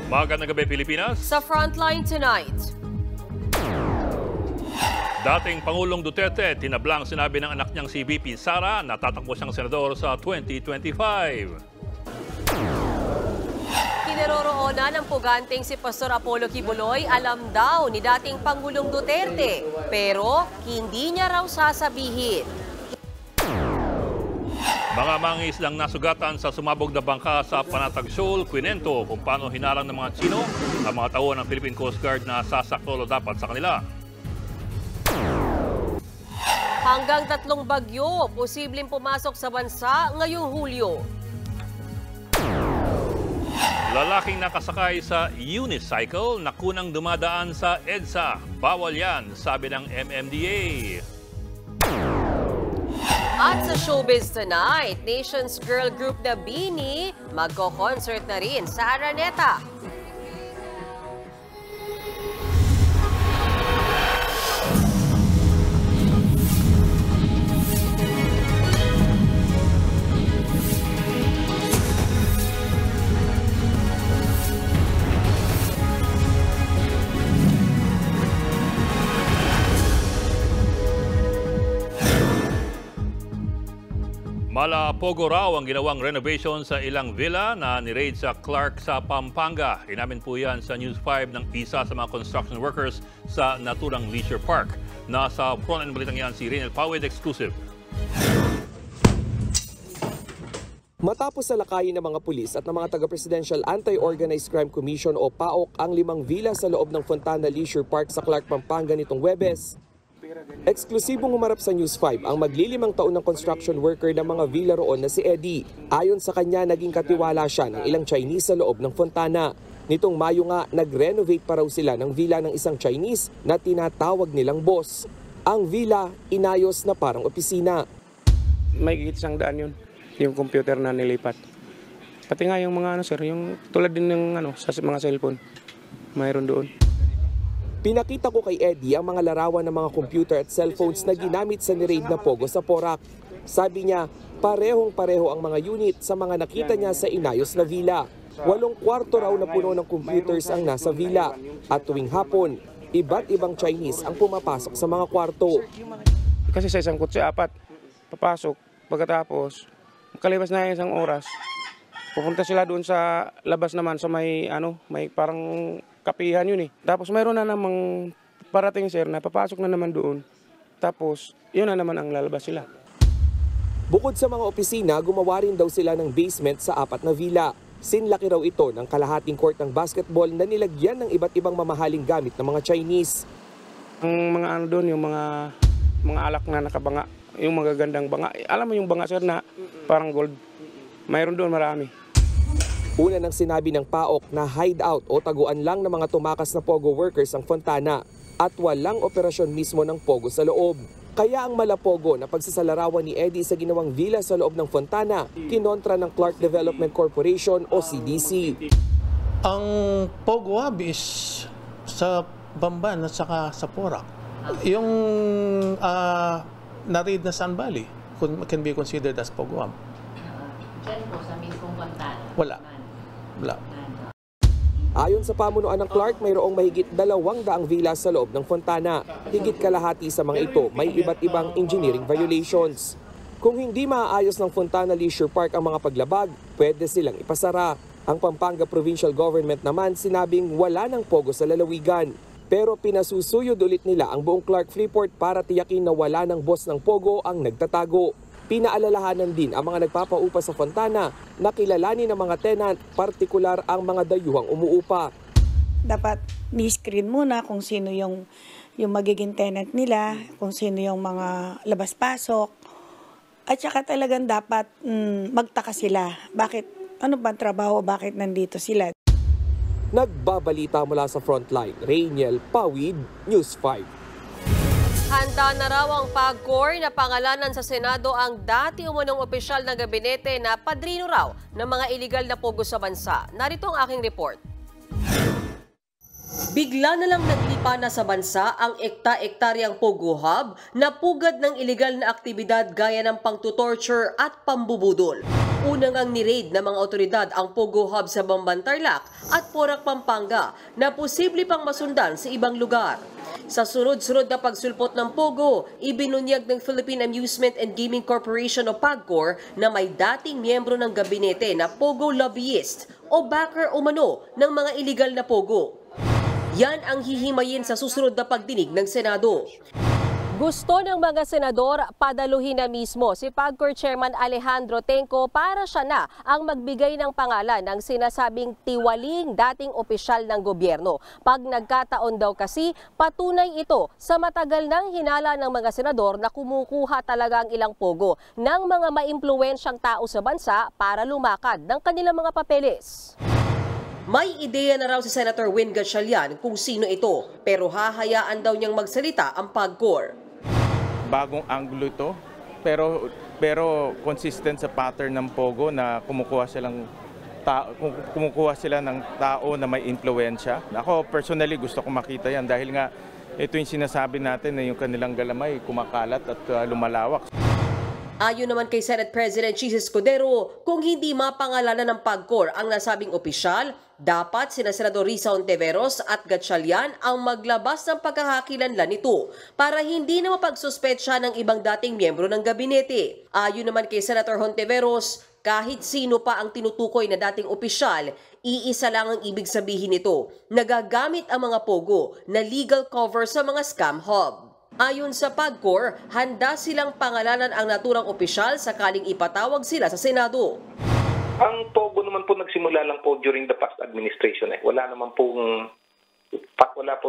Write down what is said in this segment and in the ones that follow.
Magandang gabi, Pilipinas. Sa Frontline tonight. Dating Pangulong Duterte, tinablang sinabi ng anak niyang si VP Sara na tatakbo siyang senador sa 2025. Kinaroroonan ng puganteng si Pastor Apollo Kibuloy, alam daw ni dating Pangulong Duterte, pero hindi niya raw sasabihin. Mga mangislang nasugatan sa sumabog na bangka sa Panatag Shoal, kwinento kung paano hinarang ng mga Tsino ang mga tauhan ng Philippine Coast Guard na sasaklolo dapat sa kanila. Hanggang 3 bagyo, posibleng pumasok sa bansa ngayong Hulyo. Lalaking nakasakay sa unicycle na kunang dumadaan sa EDSA. Bawal yan, sabi ng MMDA. At sa showbiz tonight, Nation's girl group na BINI magko-concert na rin sa Araneta. Malapogo raw ang ginawang renovation sa ilang villa na ni-raid sa Clark sa Pampanga. Inamin po yan sa News 5 ng isa sa mga construction workers sa naturang leisure park. Nasa front-end balitang yan si Renel Pawid, exclusive. Matapos salakayin ng mga pulis at ng mga taga-Presidential Anti-Organized Crime Commission o PAOK ang 5 villa sa loob ng Fontana Leisure Park sa Clark, Pampanga nitong Huwebes. Eksklusibong humarap sa News 5 ang maglilimang taon ng construction worker ng mga villa roon na si Eddie. Ayon sa kanya, naging katiwala siya ng ilang Chinese sa loob ng Fontana. Nitong Mayo nga, nag-renovate pa raw sila ng villa ng isang Chinese na tinatawag nilang boss. Ang villa, inayos na parang opisina. May gigit 100 yun, yung computer na nilipat. Pati nga yung mga yung tulad din ng sa mga cellphone, mayroon doon. Pinakita ko kay Eddie ang mga larawan ng mga computer at cellphones na ginamit sa ni-raid na Pogo sa Porac. Sabi niya, parehong-pareho ang mga unit sa mga nakita niya sa inayos na villa. 8 kwarto raw na puno ng computers ang nasa villa. At tuwing hapon, iba't ibang Chinese ang pumapasok sa mga kwarto. Kasi sa isang kutsi, 4, papasok, pagkatapos, makalipas na isang oras, pupunta sila doon sa labas naman sa may parang kapihan yun eh. Tapos mayroon na namang parating sir na papasok na naman doon. Tapos yun na naman ang lalabas sila. Bukod sa mga opisina, gumawa rin daw sila ng basement sa 4 na villa. Sinlaki raw ito ng kalahating court ng basketball na nilagyan ng iba't ibang mamahaling gamit ng mga Chinese. Ang mga doon, yung mga alak na nakabanga, yung magagandang banga. Alam mo yung banga sir na parang gold. Mayroon doon marami. Una nang sinabi ng PAOK na hideout o taguan lang ng mga tumakas na Pogo workers ang Fontana at walang operasyon mismo ng Pogo sa loob. Kaya ang malapogo na pagsasalarawan ni Eddie sa ginawang villa sa loob ng Fontana, kinontra ng Clark Development Corporation o CDC. Ang Pogo Hub is sa Bamban at saka sa Porac. Yung na-raid na Sun Valley can be considered as Pogo Hub. Diyan po sa mismong Fontana? Wala. Ayon sa pamunuan ng Clark, mayroong mahigit 200 villa sa loob ng Fontana. Higit kalahati sa mga ito may iba't ibang engineering violations. Kung hindi maaayos ng Fontana Leisure Park ang mga paglabag, pwede silang ipasara. Ang Pampanga Provincial Government naman sinabing wala ng Pogo sa lalawigan. Pero pinasusuyod ulit nila ang buong Clark Freeport para tiyakin na wala ng boss ng Pogo ang nagtatago. Pinaalalahanan din ang mga nagpapaupa sa Fontana na kilalanin ng mga tenant, partikular ang mga dayuhang umuupa. Dapat ni-screen muna kung sino yung magiging tenant nila, kung sino yung mga labas-pasok. At saka talagang dapat magtaka sila. Bakit, ano ba ang trabaho, bakit nandito sila? Nagbabalita mula sa Frontline, Rainiel Pawid, News 5. Handa na raw ang PAGCOR na pangalanan sa Senado ang dati umunong opisyal ng gabinete na padrino raw ng mga iligal na pogo sa bansa. Narito ang aking report. Bigla na lang naglipa na sa bansa ang ekta-ektaryang Pogo Hub na pugad ng iligal na aktibidad gaya ng pangtutorture at pambubudol. Unang ang ni-raid ng mga otoridad ang Pogo Hub sa Bamban, Tarlac at Porac, Pampanga na posible pang masundan sa ibang lugar. Sa sunod-sunod na pagsulpot ng Pogo, ibinunyag ng Philippine Amusement and Gaming Corporation o PAGCOR na may dating miyembro ng gabinete na Pogo lobbyist o backer umano ng mga iligal na Pogo. Yan ang hihimayin sa susunod na pagdinig ng Senado. Gusto ng mga senador padaluhin na mismo si PAGCOR Chairman Alejandro Tenco para siya na ang magbigay ng pangalan ng sinasabing tiwaling dating opisyal ng gobyerno. Pag nagkataon daw kasi, patunay ito sa matagal nang hinala ng mga senador na kumukuha talaga ang ilang pogo ng mga maimpluwensyang tao sa bansa para lumakad ng kanilang mga papeles. May ideya na raw si Senator Win Gatchalian kung sino ito, pero hahayaan daw niyang magsalita ang PAGCOR. Bagong anggulo ito, pero consistent sa pattern ng Pogo na kumukuha sila ng tao na may impluwensya. Ako personally gusto ko makita yan dahil nga ito yung sinasabi natin na yung kanilang galamay kumakalat at lumalawak. Ayon naman kay Senate President Chis Escudero, kung hindi mapangalanan ng PAGCOR ang nasabing opisyal, dapat sina Senador Risa Hontiveros at Gatchalian ang maglabas ng pagkakakilanlan nito para hindi na mapagsuspetsya ng ibang dating miyembro ng gabinete. Ayon naman kay Senator Hontiveros, kahit sino pa ang tinutukoy na dating opisyal, iisa lang ang ibig sabihin nito, nagagamit ang mga pogo na legal cover sa mga scam hub. Ayon sa PAGCOR, handa silang pangalanan ang naturang opisyal sakaling ipatawag sila sa Senado. Ang Pogo naman po nagsimula lang po during the past administration. Wala po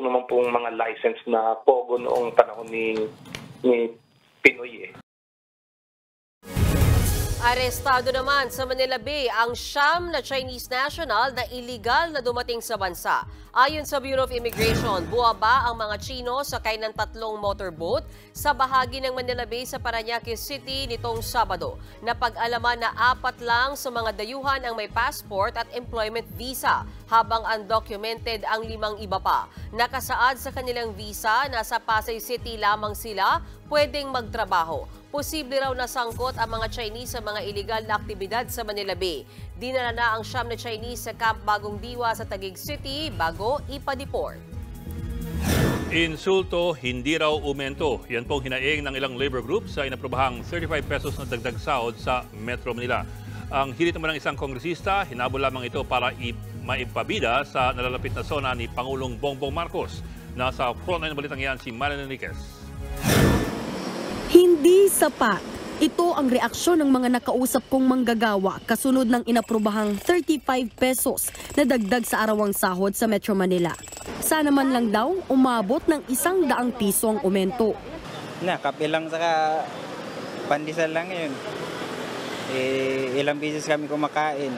naman pong mga license na Pogo noong panahon ni Pinoy. Arestado naman sa Manila Bay ang 9 na Chinese national na illegal na dumating sa bansa. Ayon sa Bureau of Immigration, buwaba ang mga Chino sakay ng 3 motorboat sa bahagi ng Manila Bay sa Parañaque City nitong Sabado. Napag-alaman na 4 lang sa mga dayuhan ang may passport at employment visa, habang undocumented ang 5 iba pa. Nakasaad sa kanilang visa na sa Pasay City lamang sila pwedeng magtrabaho. Posible raw nasangkot ang mga Chinese sa mga iligal na aktibidad sa Manila Bay. Dinala na ang 9 na Chinese sa Camp Bagong Diwa sa Taguig City bago ipa-deport. Insulto, hindi raw umento. Yan pong hinaing ng ilang labor group sa inaprobahang 35 pesos na dagdag sahod sa Metro Manila. Ang hirit naman ng isang kongresista, hinabol lamang ito para maipabida sa nalalapit na sona ni Pangulong Bongbong Marcos. Nasa frontline ng balitang yan si Marian Enriquez. Hindi sapat. Ito ang reaksyon ng mga nakausap kong manggagawa kasunod ng inaprobahang 35 pesos na dagdag sa arawang sahod sa Metro Manila. Sana man lang daw umabot ng 100 piso ang aumento. Kapilang saka pandesal lang yun. Ilang beses kami kumakain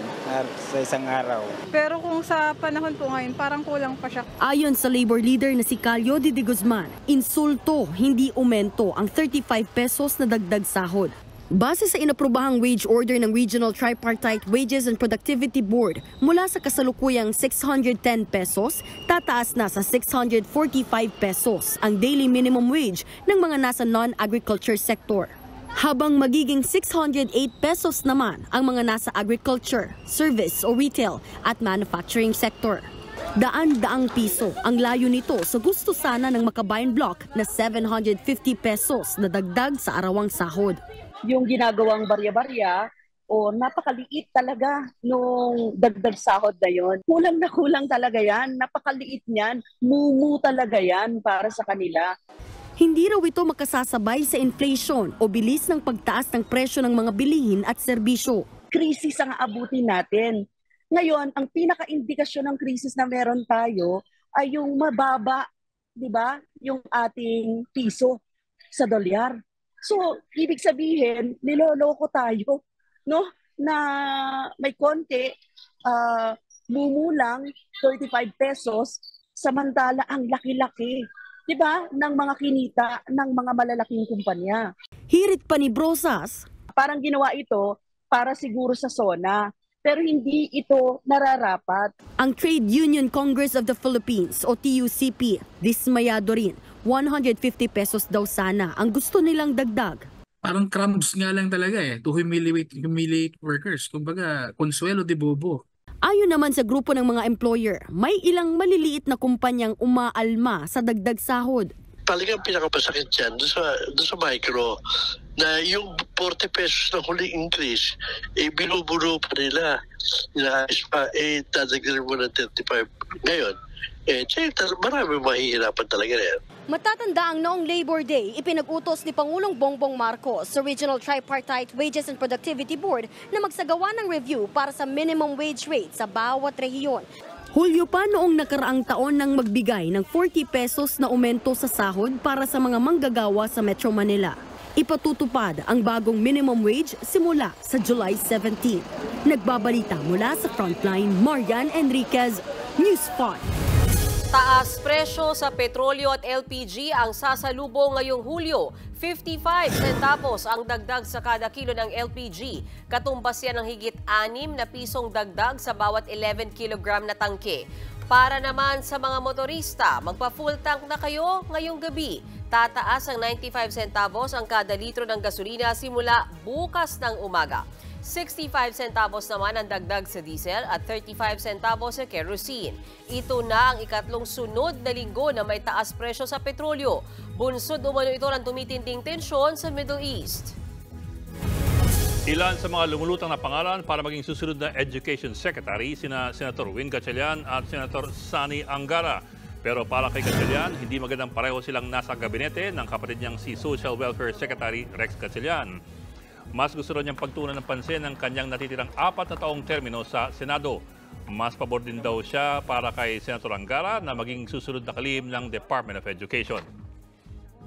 sa isang araw. Pero kung sa panahon po ngayon, parang kulang pa siya. Ayon sa labor leader na si Calio de Guzman, insulto, hindi aumento ang 35 pesos na dagdag sahod. Base sa inaprobahang wage order ng Regional Tripartite Wages and Productivity Board, mula sa kasalukuyang 610 pesos, tataas na sa 645 pesos ang daily minimum wage ng mga nasa non-agriculture sector. Habang magiging 608 pesos naman ang mga nasa agriculture, service o retail at manufacturing sector. Daan-daang piso ang layo nito sa gusto sana ng makabayan block na 750 pesos na dagdag sa arawang sahod. Yung ginagawang barya-barya o napakaliit talaga nung dagdag sahod na yon. Kulang na kulang talaga yan, napakaliit niyan, mumu talaga yan para sa kanila. Hindi raw ito makasasabay sa inflation o bilis ng pagtaas ng presyo ng mga bilihin at serbisyo. Krisis ang abutin natin. Ngayon, ang pinaka-indikasyon ng krisis na meron tayo ay yung mababa, di ba? Yung ating piso sa dolyar. So, ibig sabihin, niloloko tayo, no? Na may konti, mumulang 35 pesos, samantala ang laki-laki. Diba? Ng mga kinita ng mga malalaking kumpanya. Hirit pa ni Brosas. Parang ginawa ito para siguro sa SONA, pero hindi ito nararapat. Ang Trade Union Congress of the Philippines o TUCP, dismayado rin. 150 pesos daw sana ang gusto nilang dagdag. parang crumbs nga lang talaga to humiliate workers. Kumbaga, consuelo de bobo. Ayon naman sa grupo ng mga employer, may ilang maliliit na kumpanyang umaalma sa dagdag sahod. Talagang pinakapasakit dyan doon sa micro na yung 40 pesos na huling increase, binubuno pa nila. Inaayos pa, dadagdagan mo ng 35. Ngayon, marami mahihirapan talaga na yan. Matatanda ang noong Labor Day, ipinag-utos ni Pangulong Bongbong Marcos sa Regional Tripartite Wages and Productivity Board na magsagawa ng review para sa minimum wage rate sa bawat rehiyon. Hulyo pa noong nakaraang taon nang magbigay ng 40 pesos na aumento sa sahod para sa mga manggagawa sa Metro Manila. Ipatutupad ang bagong minimum wage simula sa July 17. Nagbabalita mula sa Frontline, Marian Enriquez, News 5. Taas presyo sa petrolyo at LPG ang sasalubong ngayong Hulyo. 55 centavos ang dagdag sa kada kilo ng LPG. Katumbas yan ng higit 6 na pisong dagdag sa bawat 11 kilogram na tangke. Para naman sa mga motorista, magpa-full tank na kayo ngayong gabi. Tataas ang 95 centavos ang kada litro ng gasolina simula bukas ng umaga. 65 centavos naman ang dagdag sa diesel at 35 centavos sa kerosene. Ito na ang ikatlong sunod na linggo na may taas presyo sa petrolyo. Bunsod umano ito ng tumitinding tensyon sa Middle East. Ilan sa mga lumulutang na pangalan para maging susunod na Education Secretary sina Senator Win Gatchalian at Senator Sani Angara. Pero para kay Gatchalian, hindi magandang pareho silang nasa gabinete ng kapatid niyang si Social Welfare Secretary Rex Gatchalian. Mas gusto rin niyang pagtuunan ng pansin ng kanyang natitirang 4 na taong termino sa Senado. Mas pabor din daw siya para kay Senator Angara na maging susunod na kalihim ng Department of Education.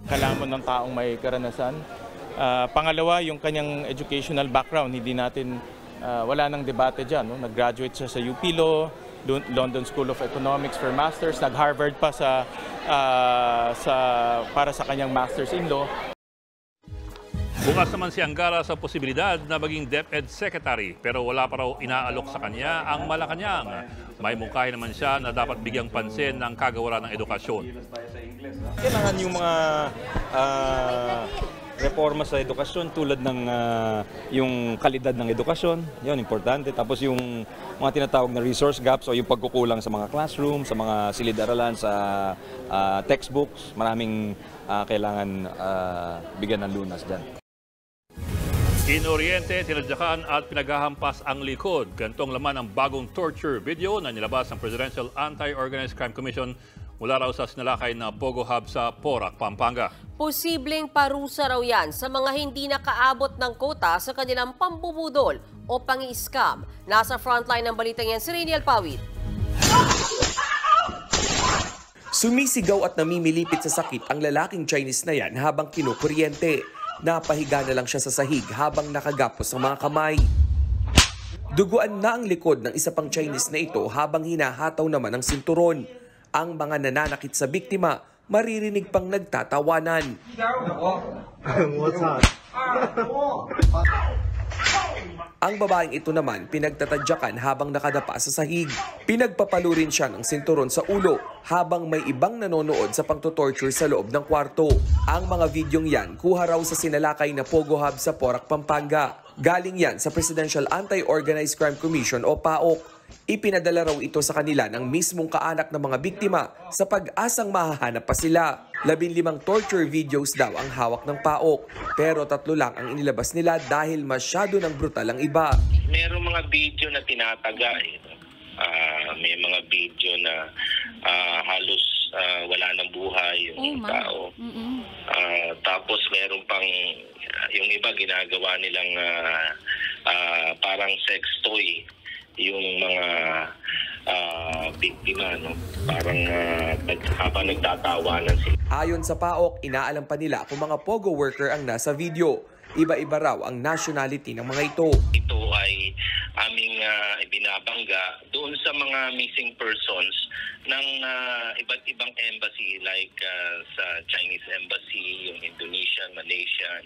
Kailangan mo ng taong may karanasan. Pangalawa, yung kanyang educational background, hindi natin, wala nang debate dyan. No? Nag-graduate siya sa UP Law, London School of Economics for Masters, nag-Harvard pa para sa kanyang Masters in Law. Bukas naman si Angara sa posibilidad na maging DepEd Secretary pero wala pa raw inaalok sa kanya ang Malacanang. May mungkahi naman siya na dapat bigyang pansin ng kagawaran ng edukasyon. Kailangan yung mga reforma sa edukasyon tulad ng yung kalidad ng edukasyon, yun importante. Tapos yung mga tinatawag na resource gaps o yung pagkukulang sa mga classroom, sa mga silid-aralan, sa textbooks, maraming kailangan bigyan ng lunas dyan. In Oriente, tinadyakan at pinaghahampas ang likod. Gantong laman ang bagong torture video na nilabas ng Presidential Anti-Organized Crime Commission mula raw sa sinalakay na Pogo Hub sa Porac, Pampanga. Posibleng parusa raw yan sa mga hindi nakaabot ng kota sa kanilang pambubudol o pangi-scam. Nasa frontline ng balitang yan si Rainiel Pawid. Sumisigaw at namimilipit sa sakit ang lalaking Chinese na yan habang kinukuryente. Napahiga na lang siya sa sahig habang nakagapos ang mga kamay. Duguan na ang likod ng isa pang Chinese na ito habang hinahataw naman ang sinturon. Ang mga nananakit sa biktima, maririnig pang nagtatawanan. Ang babaeng ito naman pinagtatadyakan habang nakadapa sa sahig. Pinagpapalo rin siya ng sinturon sa ulo habang may ibang nanonood sa pangtotorture sa loob ng kwarto. Ang mga videong yan kuha raw sa sinalakay na Pogo Hub sa Porac, Pampanga. Galing yan sa Presidential Anti-Organized Crime Commission o PAOC. Ipinadala raw ito sa kanila ng mismong kaanak ng mga biktima sa pag-asang mahahanap pa sila. 15 torture videos daw ang hawak ng PAOK, pero 3 lang ang inilabas nila dahil masyado ng brutal ang iba. Merong mga video na tinataga may mga video na halos wala ng buhay yung tao. Tapos meron pang yung iba ginagawa nilang parang sex toy yung mga biktima, no? Parang habang nagtatawanan sila. Ayon sa PAOK, inaalam pa nila kung mga Pogo worker ang nasa video. Iba-iba raw ang nationality ng mga ito. Ito ay aming ibinabangga doon sa mga missing persons ng iba't ibang embassy like sa Chinese Embassy, yung Indonesian, Malaysian,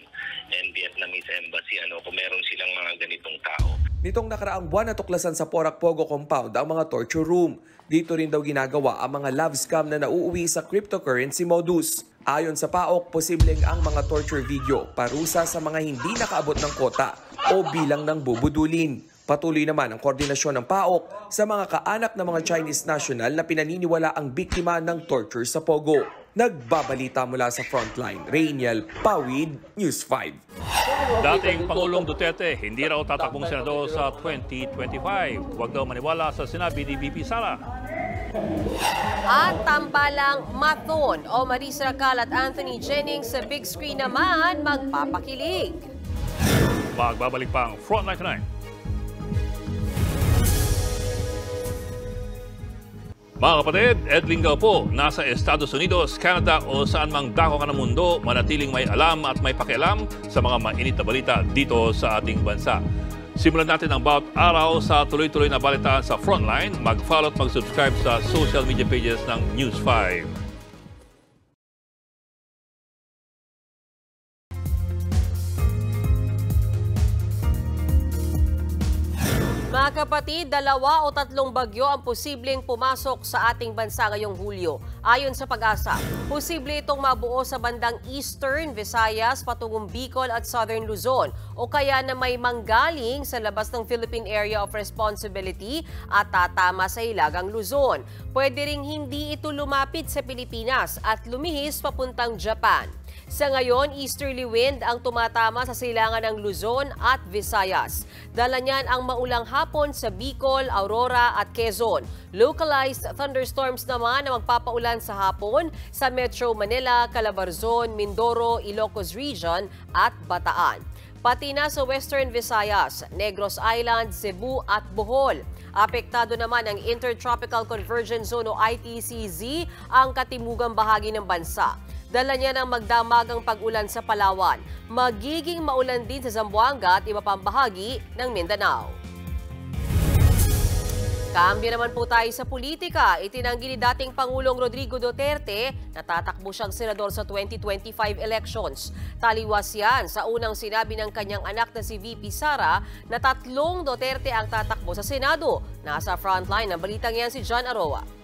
and Vietnamese Embassy. Kung meron silang mga ganitong tao. Nitong nakaraang buwan natuklasan sa Porac Pogo Compound ang mga torture room. Dito rin daw ginagawa ang mga love scam na nauuwi sa cryptocurrency modus. Ayon sa PAOK, posibleng ang mga torture video parusa sa mga hindi nakaabot ng kota o bilang ng bubudulin. Patuloy naman ang koordinasyon ng PAOK sa mga kaanak ng mga Chinese national na pinaniniwala ang biktima ng torture sa Pogo. Nagbabalita mula sa Frontline, Rainiel Pawid, News 5. Dating Pangulong Duterte, hindi raw tatakbong senador sa 2025. Huwag daw maniwala sa sinabi ni VP Sara. At tambalang Mathon o Marisa Racal at Anthony Jennings sa big screen naman magpapakilig. Magbabalik pang Frontline Tonight. Mga kapatid, Ed Linggaw po, nasa Estados Unidos, Canada o saan mang dako ka ng mundo, manatiling may alam at may pakialam sa mga mainit na balita dito sa ating bansa. Simulan natin ang bawat araw sa tuloy-tuloy na balitaan sa Frontline. Mag-follow at mag-subscribe sa social media pages ng News 5. Mga kapatid, 2 o 3 bagyo ang posibleng pumasok sa ating bansa ngayong Hulyo. Ayon sa Pag-asa, posible itong mabuo sa bandang Eastern Visayas, patungong Bicol at Southern Luzon o kaya na may manggaling sa labas ng Philippine Area of Responsibility at tatama sa Hilagang Luzon. Pwede ring hindi ito lumapit sa Pilipinas at lumihis papuntang Japan. Sa ngayon, easterly wind ang tumatama sa silangan ng Luzon at Visayas. Dala niyan ang maulang hapon sa Bicol, Aurora at Quezon. Localized thunderstorms naman na magpapaulan sa hapon sa Metro Manila, Calabarzon, Mindoro, Ilocos Region at Bataan. Pati na sa Western Visayas, Negros Island, Cebu at Bohol. Apektado naman ang Intertropical Convergence Zone o ITCZ ang katimugang bahagi ng bansa. Dala niya ng magdamagang pag-ulan sa Palawan. Magiging maulan din sa Zamboanga at iba pang bahagi ng Mindanao. Kambyo naman po tayo sa politika. Itinanggi ni dating Pangulong Rodrigo Duterte na tatakbo siyang senador sa 2025 elections. Taliwas yan sa unang sinabi ng kanyang anak na si VP Sara na 3 Duterte ang tatakbo sa Senado. Nasa frontline ng balitang yan si John Aroa.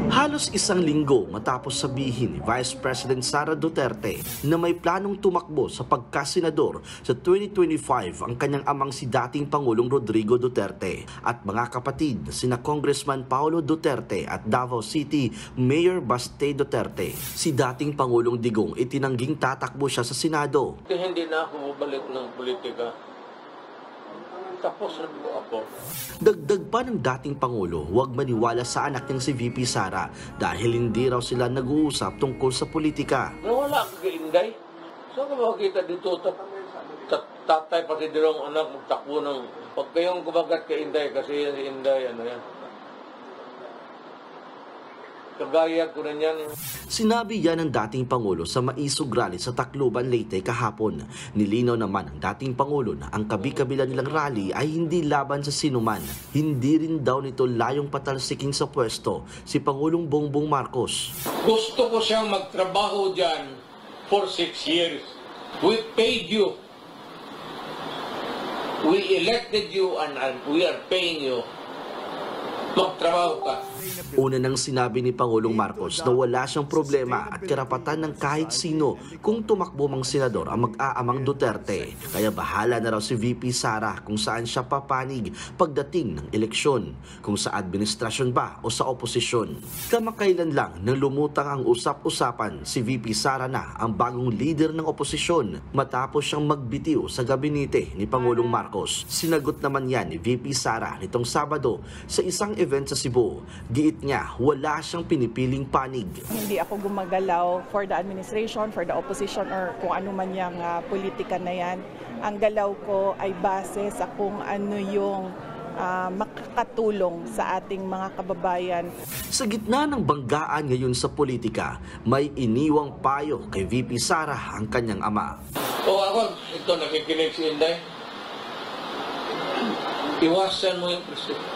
Halos 1 linggo matapos sabihin ni Vice President Sara Duterte na may planong tumakbo sa pagkasenador sa 2025 ang kanyang amang si dating Pangulong Rodrigo Duterte at mga kapatid na sina Congressman Paulo Duterte at Davao City Mayor Baste Duterte. Si dating Pangulong Digong itinangging tatakbo siya sa Senado. Hindi na ako bumalik ng politika. Tapos na po ako. Dagdag pa ng dating Pangulo, huwag maniwala sa anak niyang si VP Sara dahil hindi raw sila nag-uusap tungkol sa politika. Wala ka kay Inday. Saan ka makikita dito? Tatay pati dalawang anak magtakbo ng... Pag kayong kumagat kay Inday kasi si Inday, ano yan. Kagaya ko na yan. Sinabi yan ng dating Pangulo sa maisog rally sa Tacloban, Leyte kahapon. Nilinaw naman ng dating Pangulo na ang kabi-kabila nilang rally ay hindi laban sa sinuman. Hindi rin daw nito layong patalsikin sa pwesto si Pangulong Bongbong Marcos. Gusto ko siyang magtrabaho dyan for 6 years. We paid you. We elected you and we are paying you. Magtrabaho ka. Una nang sinabi ni Pangulong Marcos na wala siyang problema at karapatan ng kahit sino kung tumakbo mang senador ang mag-aamang Duterte. Kaya bahala na raw si VP Sara kung saan siya papanig pagdating ng eleksyon, kung sa administrasyon ba o sa oposisyon. Kamakailan lang nang lumutang ang usap-usapan si VP Sara na ang bagong leader ng oposisyon matapos siyang magbitiw sa gabinete ni Pangulong Marcos. Sinagot naman yan ni VP Sara nitong Sabado sa isang event sa Cebu. Giit niya, wala siyang pinipiling panig. Hindi ako gumagalaw for the administration, for the opposition, or kung ano man yung politika na yan. Ang galaw ko ay base sa kung ano yung makakatulong sa ating mga kababayan. Sa gitna ng banggaan ngayon sa politika, may iniwang payo kay VP Sara ang kanyang ama. Ako, ito nakikinig si Inday. Iwasan mo yung presidente.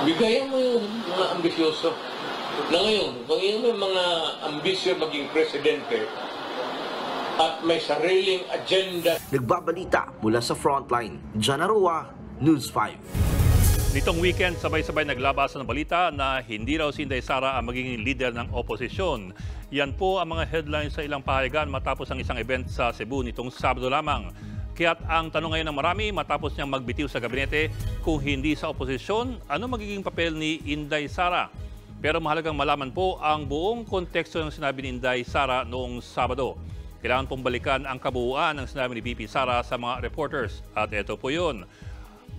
Bigayan mo yung mga ambisyoso. Na ngayon, kung yung mga ambisyo maging presidente, at may sariling agenda. Nagbabalita mula sa Frontline, John Arua, News 5. Nitong weekend, sabay-sabay naglabas ng balita na hindi raw si Inday Sara ang magiging leader ng oposisyon. Yan po ang mga headlines sa ilang pahayagan matapos ang isang event sa Cebu nitong Sabado lamang. Kaya't ang tanong ngayon ng marami matapos niyang magbitiw sa gabinete, kung hindi sa oposisyon, ano magiging papel ni Inday Sara? Pero mahalagang malaman po ang buong konteksto ng sinabi ni Inday Sara noong Sabado. Kailangan pong balikan ang kabuuan ng sinabi ni VP Sara sa mga reporters. At ito po yun.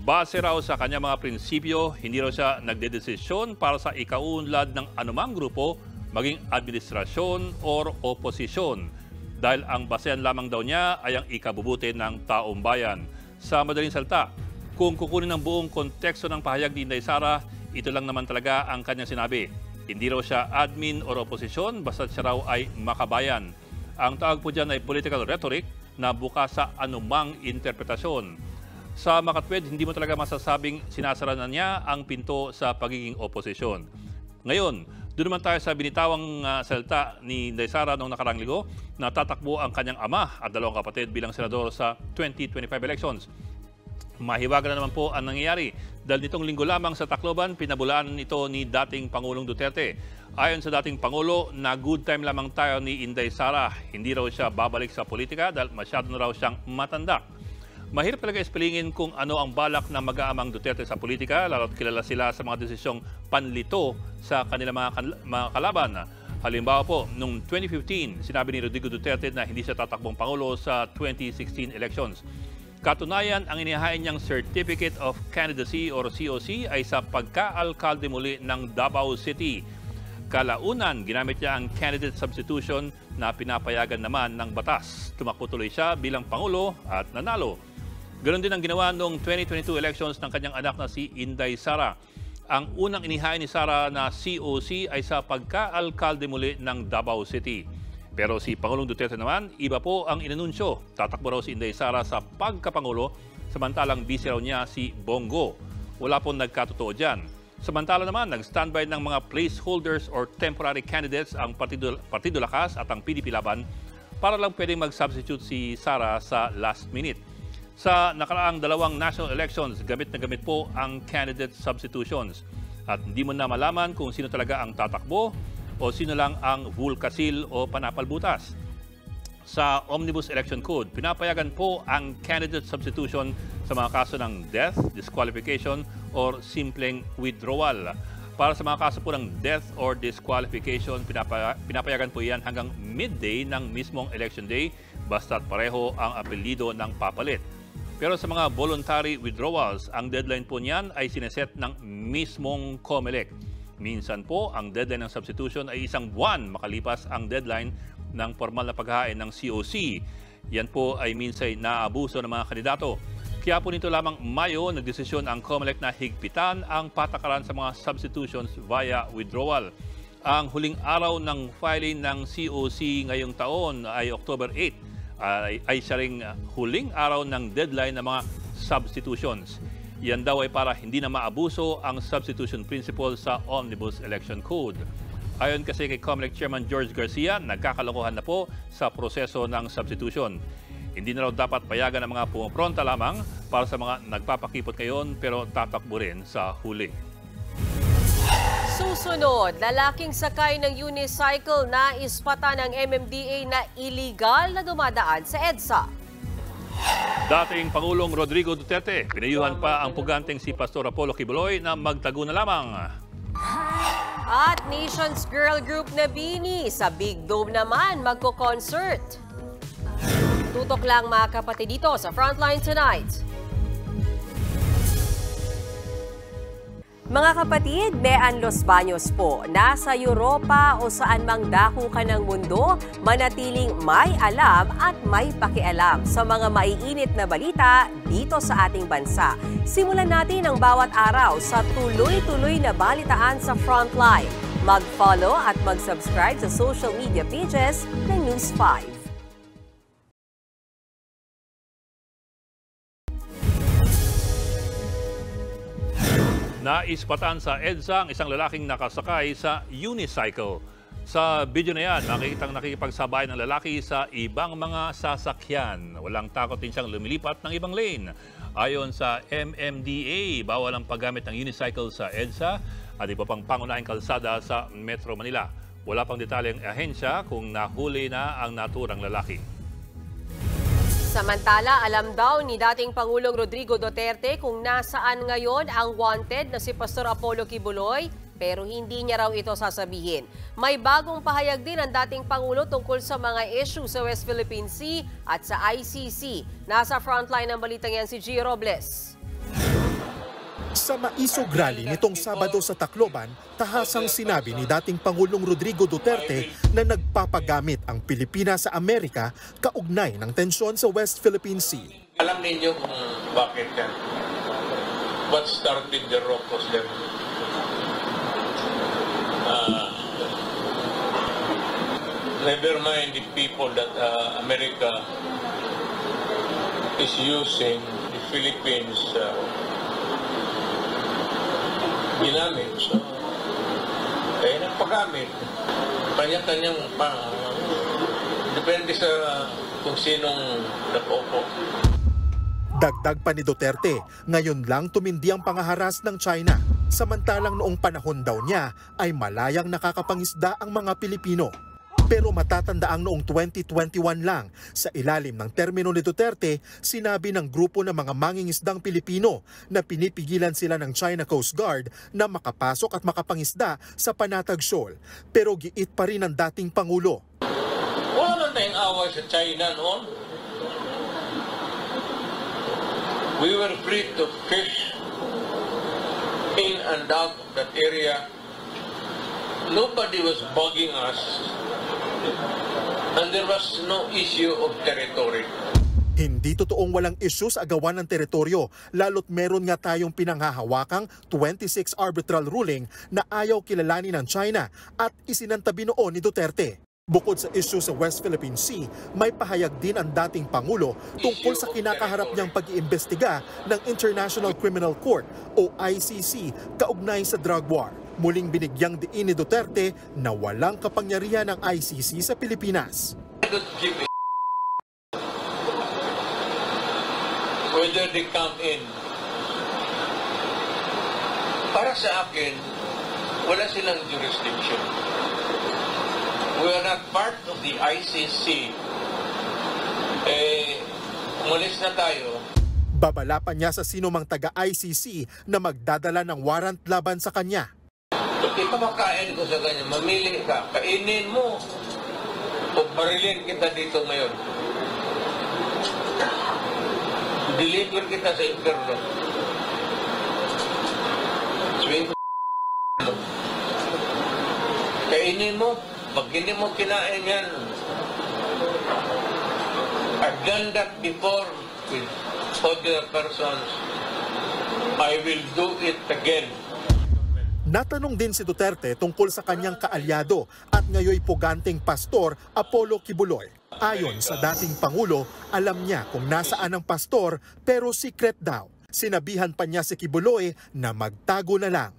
Base raw sa kanyang mga prinsipyo, hindi raw siya nagdedesisyon para sa ikaunlad ng anumang grupo, maging administrasyon or oposisyon. Dahil ang basehan lamang daw niya ay ang ikabubuti ng taong bayan. Sa madaling salita, kung kukunin ang buong konteksto ng pahayag ni Inday Sara, ito lang naman talaga ang kanyang sinabi. Hindi raw siya admin or oposisyon, basta siya raw ay makabayan. Ang tawag po dyan ay political rhetoric na bukas sa anumang interpretasyon. Sa makatwid, hindi mo talaga masasabing sinasara na niya ang pinto sa pagiging oposisyon. Ngayon, doon naman tayo sa binitawang salita ni Inday Sara noong nakarang linggo na tatakbo ang kanyang ama at dalawang kapatid bilang senador sa 2025 elections. Mahiwaga na naman po ang nangyayari dahil nitong linggo lamang sa Tacloban, pinabulaan ito ni dating Pangulong Duterte. Ayon sa dating Pangulo, na good time lamang tayo ni Inday Sara. Hindi raw siya babalik sa politika dahil masyado na raw siyang matanda. Mahirap talaga ispilingin kung ano ang balak ng mag-aamang Duterte sa politika, lalo't kilala sila sa mga desisyong panlito sa kanilang mga kalaban. Halimbawa po, noong 2015, sinabi ni Rodrigo Duterte na hindi siya tatakbong Pangulo sa 2016 elections. Katunayan, ang inihain niyang Certificate of Candidacy or COC ay sa pagka-alkalde muli ng Davao City. Kalaunan, ginamit niya ang candidate substitution na pinapayagan naman ng batas. Tumakbo tuloy siya bilang Pangulo at nanalo. Ganon din ang ginawa noong 2022 elections ng kanyang anak na si Inday Sara. Ang unang inihain ni Sara na COC ay sa pagka-alkalde muli ng Davao City. Pero si Pangulong Duterte naman, iba po ang inanunsyo. Tatakbo raw si Inday Sara sa pagkapangulo, samantalang busy raw niya si Bongo. Wala pong nagkatotoo dyan. Samantala naman, nag-standby ng mga placeholders or temporary candidates ang Partido Lakas at ang PDP Laban para lang pwedeng mag-substitute si Sara sa last minute. Sa nakaraang dalawang national elections, gamit na gamit po ang candidate substitutions. At hindi mo na malaman kung sino talaga ang tatakbo o sino lang ang vulkasil o panapalbutas. Sa Omnibus Election Code, pinapayagan po ang candidate substitution sa mga kaso ng death, disqualification, or simpleng withdrawal. Para sa mga kaso po ng death or disqualification, pinapayagan po yan hanggang midday ng mismong election day, basta't pareho ang apelyido ng papalit. Pero sa mga voluntary withdrawals, ang deadline po niyan ay sineset ng mismong COMELEC. Minsan po, ang deadline ng substitution ay 1 buwan makalipas ang deadline ng formal na paghahain ng COC. Yan po ay minsan naaabuso ng mga kandidato. Kaya po nito lamang Mayo, nagdesisyon ang COMELEC na higpitan ang patakaran sa mga substitutions via withdrawal. Ang huling araw ng filing ng COC ngayong taon ay October 8. Ay siya ring huling araw ng deadline ng mga substitutions. Yan daw ay para hindi na maabuso ang substitution principle sa Omnibus Election Code. Ayon kasi kay COMELEC Chairman George Garcia, nagkakalokohan na po sa proseso ng substitution. Hindi na raw dapat payagan ng mga pumapronta lamang para sa mga nagpapakipot ngayon pero tatakbo rin sa huli. Susunod, lalaking sakay ng unicycle na ispatan ng MMDA na iligal na dumadaan sa EDSA. Dating Pangulong Rodrigo Duterte, pinayuhan pa ang puganteng si Pastor Apollo Quiboloy na magtago na lamang. At Nation's Girl Group na Bini sa Big Dome naman magko-concert. Tutok lang mga kapatid dito sa Frontline Tonight. Mga kapatid, Mean Los Baños po, nasa Europa o saan mang dako ka ng mundo, manatiling may alam at may pakialam sa mga maiinit na balita dito sa ating bansa. Simulan natin ang bawat araw sa tuloy-tuloy na balitaan sa Frontline. Mag-follow at mag-subscribe sa social media pages ng News 5. Naispatan sa EDSA ang isang lalaking nakasakay sa unicycle. Sa video na yan, makikitang nakikipagsabay ng lalaki sa ibang mga sasakyan. Walang takot din siyang lumilipat ng ibang lane. Ayon sa MMDA, bawal ang paggamit ng unicycle sa EDSA at iba pang pangunahing kalsada sa Metro Manila. Wala pang detalyeng ahensya kung nahuli na ang naturang lalaki. Samantala, alam daw ni dating Pangulong Rodrigo Duterte kung nasaan ngayon ang wanted na si Pastor Apollo Kibuloy, pero hindi niya raw ito sasabihin. May bagong pahayag din ang dating Pangulo tungkol sa mga issue sa West Philippine Sea at sa ICC. Nasa frontline ng balitang yan si Gio Robles. Sa maisog rally nitong Sabado sa Tacloban, tahasang sinabi ni dating Pangulong Rodrigo Duterte na nagpapagamit ang Pilipinas sa Amerika kaugnay ng tensyon sa West Philippine Sea. Alam ninyo kung bakit yan? What started the rock was them? Never mind the people that America is using the Philippines ginamit. So, nagpagamit. Kanya-kanyang depende sa kung sinong nag-opo. Dagdag pa ni Duterte, ngayon lang tumindi ang pangaharas ng China. Samantalang noong panahon daw niya ay malayang nakakapangisda ang mga Pilipino. Pero matatandaang noong 2021 lang, sa ilalim ng termino ni Duterte, sinabi ng grupo ng mga mangingisdang Pilipino na pinipigilan sila ng China Coast Guard na makapasok at makapangisda sa Panatag Shoal. Pero giit pa rin ng dating Pangulo. Wala man tayong away sa China noon. We were free to fish in and out of that area. Nobody was bugging us. And there was no issue of territory. Hindi totoong walang issue sa agawan ng teritoryo, lalo't meron nga tayong pinanghahawakang 26 arbitral ruling na ayaw kilalanin ng China at isinantabi noon ni Duterte. Bukod sa issue sa West Philippine Sea, may pahayag din ang dating Pangulo tungkol sa kinakaharap niyang pag-iimbestiga ng International Criminal Court o ICC kaugnay sa drug war. Muling binigyang diin ni Duterte na walang kapangyarihan ng ICC sa Pilipinas. Whether they come in, para sa akin, wala silang jurisdiction. We are not part of the ICC. Umalis na tayo. Babala pa niya sa sinumang taga-ICC na magdadala ng warrant laban sa kanya. Ito makain ko sa kanya, mamili ka, kainin mo o barilin kita dito ngayon. Deliver kita sa impyerno. Kainin mo, pag hindi mo kinain yan, I've done that before with other persons. I will do it again. Natanong din si Duterte tungkol sa kanyang kaalyado at ngayoy puganteng pastor Apollo Kibuloy. Ayon sa dating Pangulo, alam niya kung nasaan ang pastor pero secret daw. Sinabihan pa niya si Kibuloy na magtago na lang.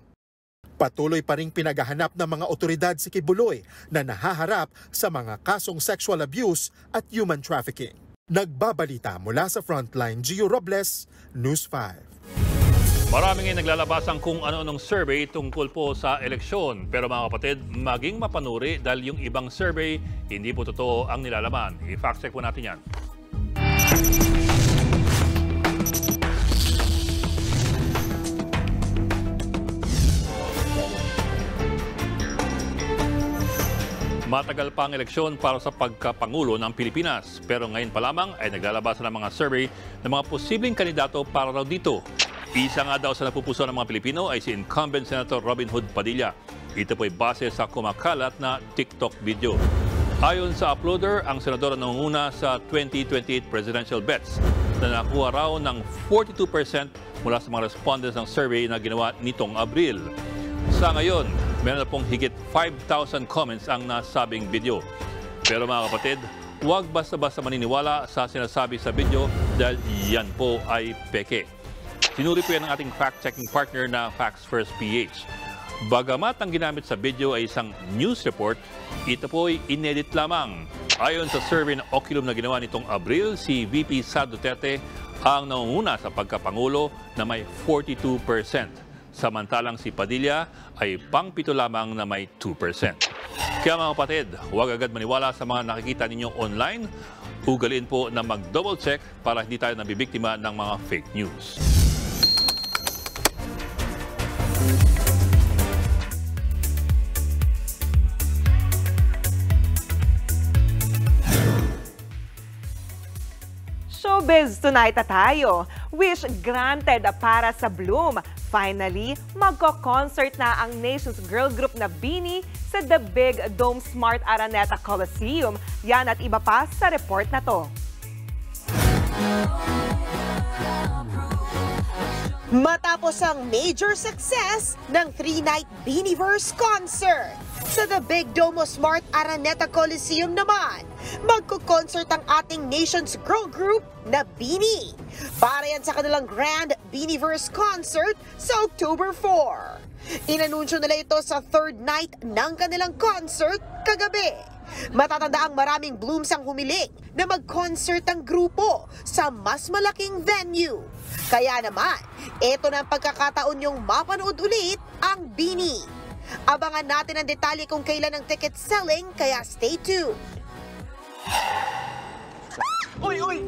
Patuloy pa ring pinaghahanap ng mga otoridad si Kibuloy na nahaharap sa mga kasong sexual abuse at human trafficking. Nagbabalita mula sa Frontline, Gio Robles, News 5. Maraming naglalabasan kung ano-anong survey tungkol po sa eleksyon. Pero mga kapatid, maging mapanuri dahil yung ibang survey, hindi po totoo ang nilalaman. I-fact check po natin yan. Matagal pa ang eleksyon para sa pagkapangulo ng Pilipinas. Pero ngayon pa lamang ay naglalabasan ng mga survey ng mga posibleng kandidato para raw dito. Isa nga daw sa napupuso ng mga Pilipino ay si incumbent Senator Robin Hood Padilla. Ito po ay base sa kumakalat na TikTok video. Ayon sa uploader, ang senador ang nangunguna sa 2028 presidential bets na nakuha raw ng 42% mula sa mga respondents ng survey na ginawa nitong Abril. Sa ngayon, meron na pong higit 5,000 comments ang nasabing video. Pero mga kapatid, huwag basta-basta maniniwala sa sinasabi sa video dahil yan po ay peke. Sinuri po yan ng ating fact-checking partner na Facts First PH. Bagamat ang ginamit sa video ay isang news report, ito po ay inedit lamang. Ayon sa survey ng Oculum na ginawa nitong Abril, si VP Sara Duterte ang nangunguna sa pagkapangulo na may 42%. Samantalang si Padilla ay pang-7 lamang na may 2%. Kaya mga kapatid, huwag agad maniwala sa mga nakikita ninyo online. Ugaliin po na mag-double check para hindi tayo nabibiktima ng mga fake news. Showbiz tonight na tayo. Wish granted para sa Bloom. Finally, magko-concert na ang nation's girl group na BINI sa The Big Dome Smart Araneta Coliseum. Yan at iba pa sa report na to. Matapos ang major success ng 3-night BINIverse concert, sa The Big Dome Smart Araneta Coliseum naman, magko-concert ang ating nation's girl group na BINI. Para yan sa kanilang grand BINIverse concert sa October 4. Inanunsyo nila ito sa 3rd night ng kanilang concert kagabi. Matatanda ang maraming Blooms ang humiling na mag-concert ang grupo sa mas malaking venue. Kaya naman, ito na ang pagkakataon yung mapanood ulit ang BINI. Abangan natin ang detalye kung kailan ang ticket selling, kaya stay tuned. Uy!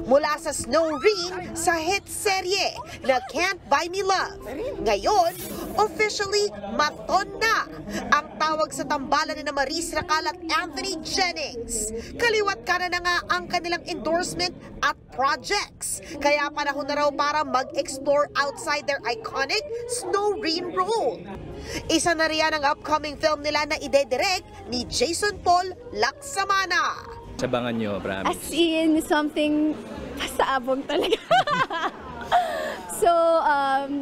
Mula sa Snow Ring sa hit serye na Can't Buy Me Love, ngayon, officially maton na ang tawag sa tambalan na Maris Racal at Anthony Jennings. Kaliwat kanan na nga ang kanilang endorsement at projects. Kaya panahon na raw para mag-explore outside their iconic Snow Ring role. Isa na riyan ang upcoming film nila na ide-direct ni Jason Paul Laksamana. Sabangan nyo, promise. As in, something pasaabog talaga. So,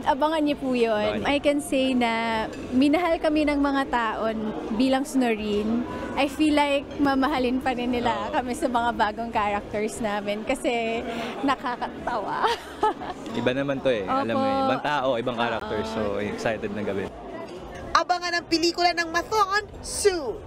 abangan niyo po yun. I can say na minahal kami ng mga taon bilang Snorin. I feel like mamahalin pa rin nila kami sa mga bagong characters namin kasi nakakatawa. Iba naman to eh. Opo. Alam mo, ibang tao, ibang characters. So, excited na gabi. Abangan ang pelikula ng Mathon soon.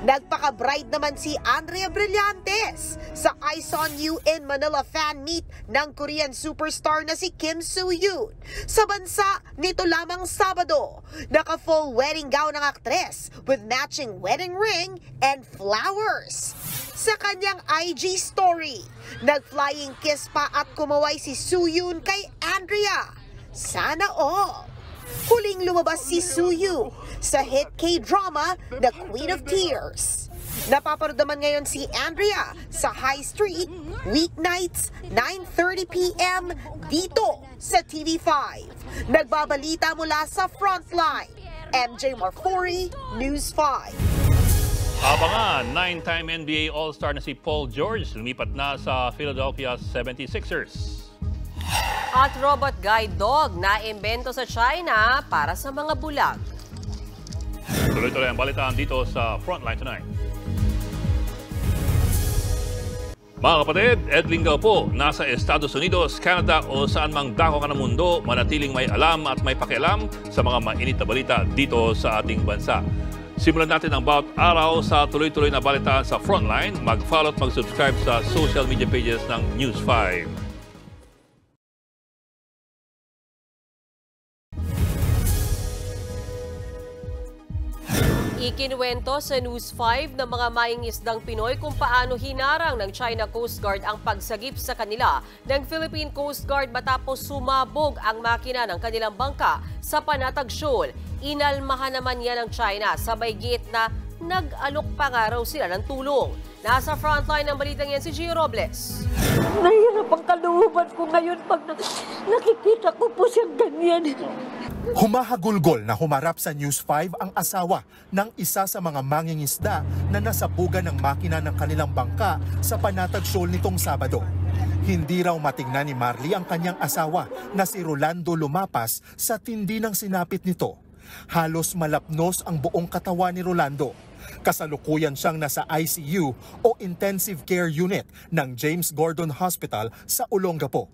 Nagpaka-bride naman si Andrea Brillantes sa I Saw You in Manila fan meet ng Korean superstar na si Kim Soo-yoon. Sa bansa, nito lamang Sabado, naka-full wedding gown ng aktres with matching wedding ring and flowers. Sa kanyang IG story, nag-flying kiss pa at kumaway si Soo-yoon kay Andrea. Sana all! Huling lumabas si Soo-yoon sa hit K-drama na Queen of Tears. Napapanood naman ngayon si Andrea sa High Street, weeknights, 9:30 p.m. dito sa TV5. Nagbabalita mula sa Frontline, MJ Marfori, News 5. Abangan, 9-time NBA All-Star na si Paul George, lumipat na sa Philadelphia 76ers. At robot guide dog na imbento sa China para sa mga bulag. Tuloy-tuloy ang balitaan dito sa Frontline Tonight. Mga kapatid, Ed Lingao po, nasa Estados Unidos, Canada o saan mang dako ka ng mundo, manatiling may alam at may pakialam sa mga mainit na balita dito sa ating bansa. Simulan natin ang bawat araw sa tuloy-tuloy na balitaan sa Frontline. Mag-follow at mag-subscribe sa social media pages ng News 5. Ikinuwento sa News 5 ng mga mangingisdang Pinoy kung paano hinarang ng China Coast Guard ang pagsagip sa kanila ng Philippine Coast Guard matapos sumabog ang makina ng kanilang bangka sa Panatag Shoal. Inalmahan naman yan ng China, sabay git na nag-alok pa nga raw sila ng tulong. Nasa frontline ng balitang yan si Gio Robles. Nahirap ang kalooban ko ngayon pag nakikita ko po siyang ganyan. Humahagulgol na humarap sa News 5 ang asawa ng isa sa mga mangingisda na nasabugan ng makina ng kanilang bangka sa Panatag Shoal nitong Sabado. Hindi raw matingnan ni Marley ang kanyang asawa na si Rolando Lumapas sa tindi ng sinapit nito. Halos malapnos ang buong katawan ni Rolando. Kasalukuyan siyang nasa ICU o Intensive Care Unit ng James Gordon Hospital sa Olongapo.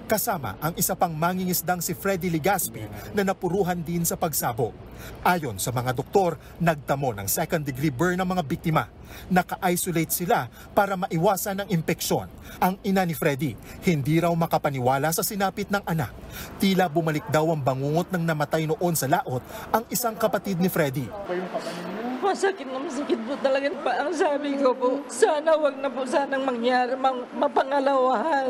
Kasama ang isa pang mangingisdang si Freddy Legaspi na napuruhan din sa pagsabog. Ayon sa mga doktor, nagtamo ng second-degree burn ang mga biktima. Naka-isolate sila para maiwasan ang impeksyon. Ang ina ni Freddy, hindi raw makapaniwala sa sinapit ng anak. Tila bumalik daw ang bangungot ng namatay noon sa laot ang isang kapatid ni Freddy. Masakit po talaga pa. Ang sabi ko po, sana wag na po sanang mangyari, mapangalawahan.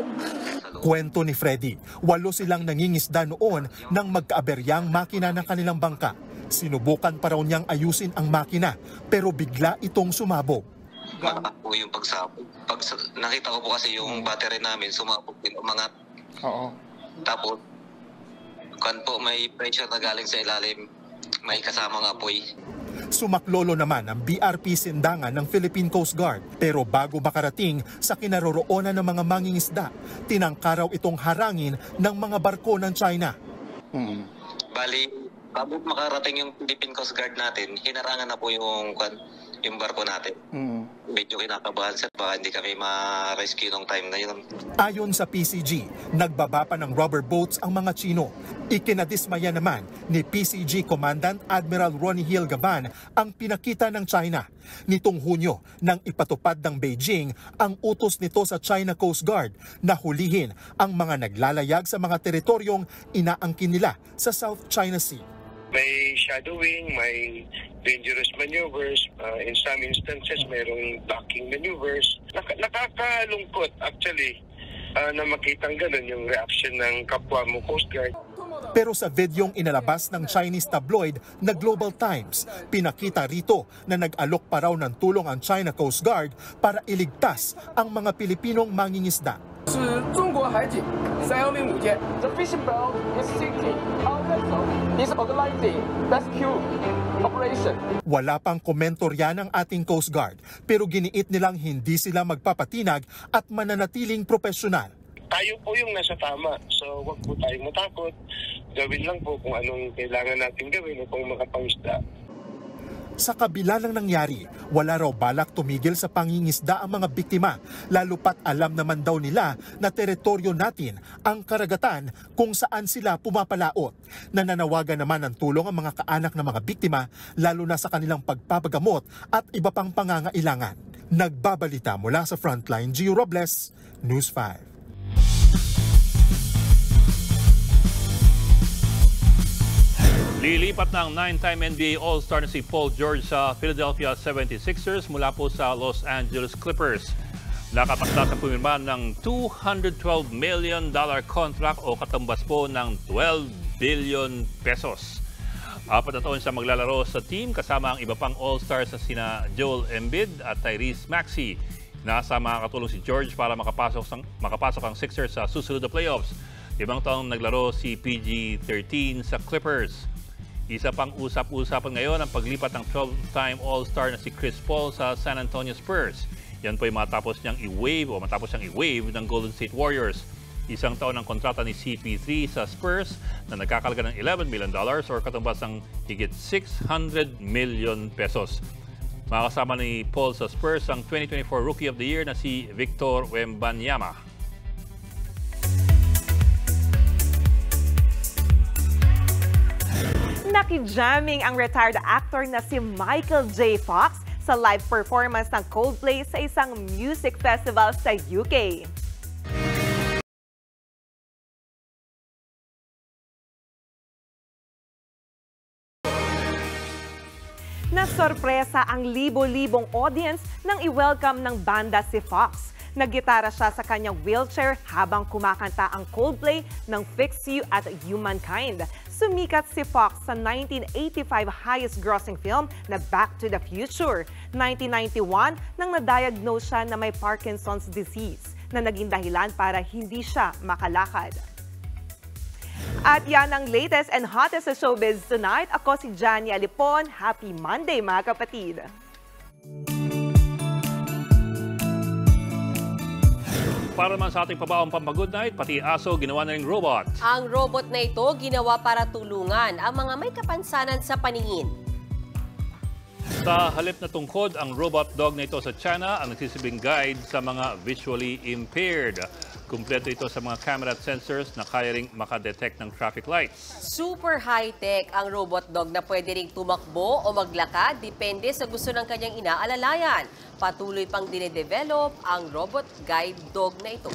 Kwento ni Freddy, 8 silang nangingisda noon nang magkaaberyang makina ng kanilang bangka. Sinubukan pa raw niyang ayusin ang makina pero bigla itong sumabog. Po yung pagsabog. Nakita ko po kasi yung battery namin sumabog din umangat. Oo. Tapos may pressure na galing sa ilalim. May kasamang apoy. Sumaklolo naman ang BRP Sindangan ng Philippine Coast Guard pero bago makarating sa kinaroroonan ng mga mangingisda, tinangka raw itong harangin ng mga barko ng China. Bali, bago makarating yung Philippine Coast Guard natin, hinarangan na po yung barko natin. Medyo kinakabahan sir, baka hindi kami ma-rescue nung time na yun. Ayon sa PCG, nagbaba pa ng rubber boats ang mga Chino. Ikinadismaya naman ni PCG Commandant Admiral Ronnie Hill Gaban ang pinakita ng China. Nitong Hunyo, nang ipatupad ng Beijing ang utos nito sa China Coast Guard na hulihin ang mga naglalayag sa mga teritoryong inaangkin nila sa South China Sea. May shadowing, may dangerous maneuvers, in some instances mayroong blocking maneuvers. Nakakalungkot actually na makitang ganun yung reaction ng kapwa mo Coast Guard. Pero sa videong inalabas ng Chinese tabloid na Global Times, pinakita rito na nag-alok pa raw ng tulong ang China Coast Guard para iligtas ang mga Pilipinong mangingisda. The fishing boat is sinking. Our vessel is organizing rescue operation. Wala pang komentorya ng ating Coast Guard, pero giniit nilang hindi sila magpapatinag at mananatiling profesional. Tayo po yung nasa tama, so wag po tayong matakot. Gawin lang po kung anong kailangan natin gawin upang makapangisda. Sa kabila ng nangyari, wala raw balak tumigil sa pangingisda ang mga biktima, lalo pat alam naman daw nila na teritoryo natin ang karagatan kung saan sila pumapalaot. Nananawagan naman ng tulong ang mga kaanak ng mga biktima, lalo na sa kanilang pagpapagamot at iba pang pangangailangan. Nagbabalita mula sa Frontline, Gio Robles, News 5. Lilipat ng 9-time NBA All-Star na si Paul George sa Philadelphia 76ers mula po sa Los Angeles Clippers. Nakatakda sa pumirma ng $212 million contract o katumbas po ng 12 billion pesos. 4 na taon siya maglalaro sa team kasama ang iba pang All-Stars na sina Joel Embiid at Tyrese Maxey. Nasa makakatulong si George para makapasok ang Sixers sa susunod na playoffs. 5 taong naglaro si PG-13 sa Clippers. Isa pang usap-usapan ngayon ang paglipat ng 12-time All-Star na si Chris Paul sa San Antonio Spurs. Yan po ay matapos siyang i-waive ng Golden State Warriors. 1 taon ang kontrata ni CP3 sa Spurs na nagkakalaga ng $11 million or katumbas ng higit 600 million pesos. Makakasama ni Paul sa Spurs ang 2024 Rookie of the Year na si Victor Wembanyama. Nakijamming ang retired actor na si Michael J. Fox sa live performance ng Coldplay sa isang music festival sa UK. Nasorpresa ang libo-libong audience nang i-welcome ng banda si Fox. Naggitara siya sa kanyang wheelchair habang kumakanta ang Coldplay ng Fix You at Humankind. Sumikat si Fox sa 1985 highest-grossing film na Back to the Future. 1991 nang na-diagnose siya na may Parkinson's disease na naging dahilan para hindi siya makalakad. At yan ang latest and hottest sa showbiz tonight. Ako si Janie Alipon. Happy Monday mga kapatid! Para naman sa ating pabaong pampa-good night, pati aso ginawa na ring robot. Ang robot na ito ginawa para tulungan ang mga may kapansanan sa paningin. Sa halip na tungkod, ang robot dog na ito sa China ang nagsisilbing guide sa mga visually impaired. Kumpleto ito sa mga camera at sensors na kaya ring makadetect ng traffic lights. Super high-tech ang robot dog na pwede ring tumakbo o maglakad depende sa gusto ng kanyang inaalalayan. Patuloy pang dinedevelop ang robot guide dog na ito.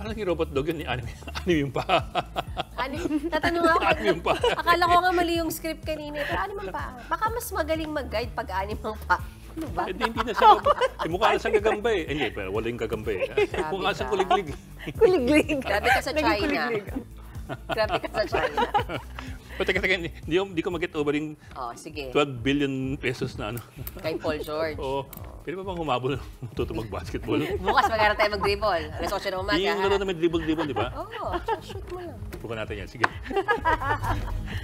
Parang yung robot dog yun, anime yung pa. Tatanong ako. Anime yung pa. Akala ko nga mali yung script kanina. Pero anime pa. Baka mas magaling mag-guide pag anime pa. Ano ba? Hindi na siya. Mukha na siyang gagamba eh. Hindi, pero wala yung gagamba eh. Mukha siyang kuliglig. Kuliglig. Grabe ka sa China. Grabe ka sa China. Pero teka, hindi ko mag-get over yung sige. 12 billion pesos na ano. Kay Paul George. Oo. Pwede ba bang humabol tuto mag-basketball? Bukas mag-aaral tayo mag-dribble. Alas 8 ng umaga. Yung laro na may dribble-dribble, di ba? Oo, shoot mo lang. Bukan natin yan. Sige.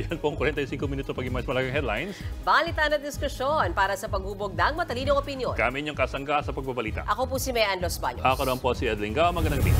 Yan po ang 45 minuto pag mas malaking headlines. Balitaan at diskusyon para sa paghubog ng matalinong opinyon. Kami yung kasangga sa pagbabalita. Ako po si Mayan Los Baños. Ako rin po si Edling Gao. Magandang din.